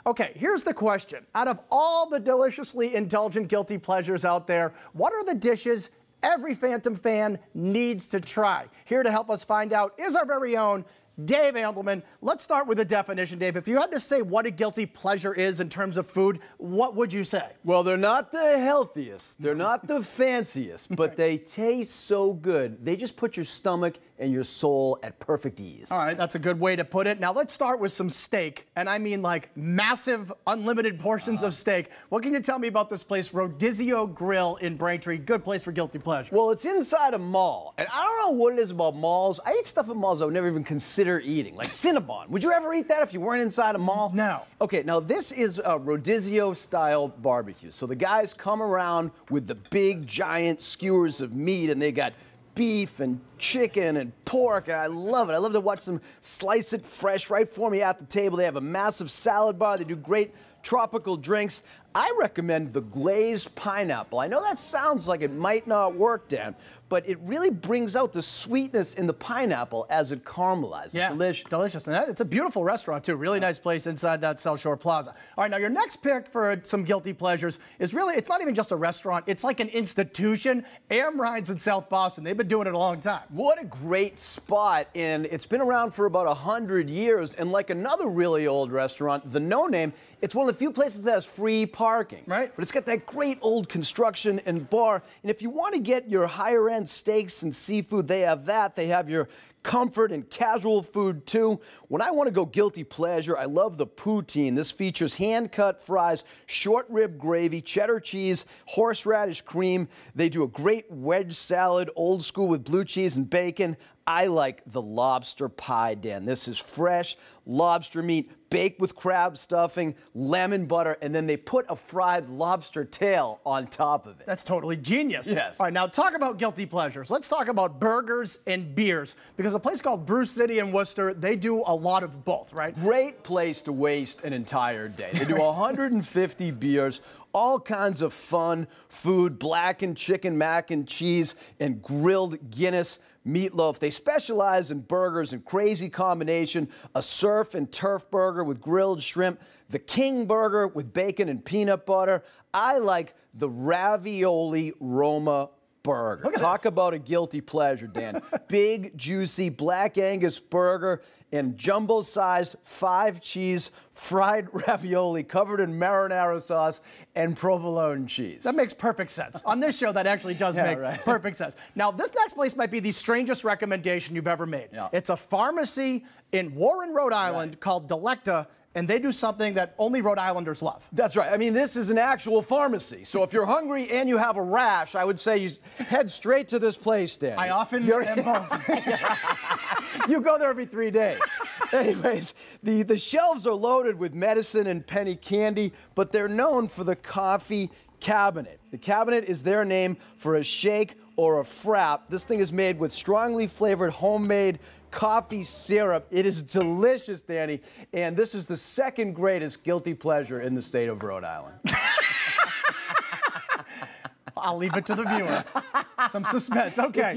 Okay, here's the question. Out of all the deliciously indulgent guilty pleasures out there, what are the dishes every Phantom fan needs to try? Here to help us find out is our very own Dave Andelman. Let's start with a definition, Dave. If you had to say what a guilty pleasure is in terms of food, what would you say? Well, they're not the healthiest, they're not the fanciest, but they taste so good. They just put your stomach and your soul at perfect ease. All right, that's a good way to put it. Now let's start with some steak, and I mean like massive, unlimited portions of steak. What can you tell me about this place, Rodizio Grill in Braintree? Good place for guilty pleasure. Well, it's inside a mall, and I don't know what it is about malls. I eat stuff at malls I would never even consider eating, like Cinnabon. Would you ever eat that if you weren't inside a mall? No. Okay, now this is a Rodizio-style barbecue. So the guys come around with the big, giant skewers of meat, and they got beef and chicken and pork, and I love it. I love to watch them slice it fresh right for me at the table. They have a massive salad bar. They do great tropical drinks. I recommend the glazed pineapple. I know that sounds like it might not work, Dan, but it really brings out the sweetness in the pineapple as it caramelizes. Yeah, delicious. Delicious. And it's a beautiful restaurant, too. Really nice place inside that South Shore Plaza. All right, now your next pick for some guilty pleasures is really, it's not even just a restaurant. It's like an institution. Amrheins in South Boston. They've been doing it a long time. What a great spot, and it's been around for about 100 years, and like another really old restaurant, the No Name, it's one of the few places that has free parking. Right. But it's got that great old construction and bar, and if you want to get your higher-end steaks and seafood, they have that. They have your comfort and casual food too. When I want to go guilty pleasure, I love the poutine. This features hand-cut fries, short rib gravy, cheddar cheese, horseradish cream. They do a great wedge salad, old school with blue cheese and bacon. I like the lobster pie, Dan. This is fresh lobster meat, baked with crab stuffing, lemon butter, and then they put a fried lobster tail on top of it. That's totally genius. Yes. All right, now talk about guilty pleasures. Let's talk about burgers and beers, because a place called Brew City in Worcester, they do a lot of both, right? Great place to waste an entire day. They do 150 beers, all kinds of fun food, blackened chicken, mac and cheese, and grilled Guinness meatloaf. They specialize in burgers and crazy combination, a surf and turf burger with grilled shrimp, the king burger with bacon and peanut butter. I like the ravioli Roma burger. Talk about a guilty pleasure, Dan. Big, juicy, black Angus burger and jumbo-sized 5-cheese fried ravioli covered in marinara sauce and provolone cheese. That makes perfect sense. On this show, that actually does make perfect sense. Now, this next place might be the strangest recommendation you've ever made. Yeah. It's a pharmacy in Warren, Rhode Island called Delekta, and they do something that only Rhode Islanders love. That's right. I mean, this is an actual pharmacy. So if you're hungry and you have a rash, I would say you head straight to this place, Dan. I often am both. You go there every 3 days. Anyways, the shelves are loaded with medicine and penny candy, but they're known for the coffee cabinet. The cabinet is their name for a shake or a frap. This thing is made with strongly flavored homemade coffee syrup. It is delicious, Danny, and this is the second greatest guilty pleasure in the state of Rhode Island. I'll leave it to the viewer. Some suspense. Okay.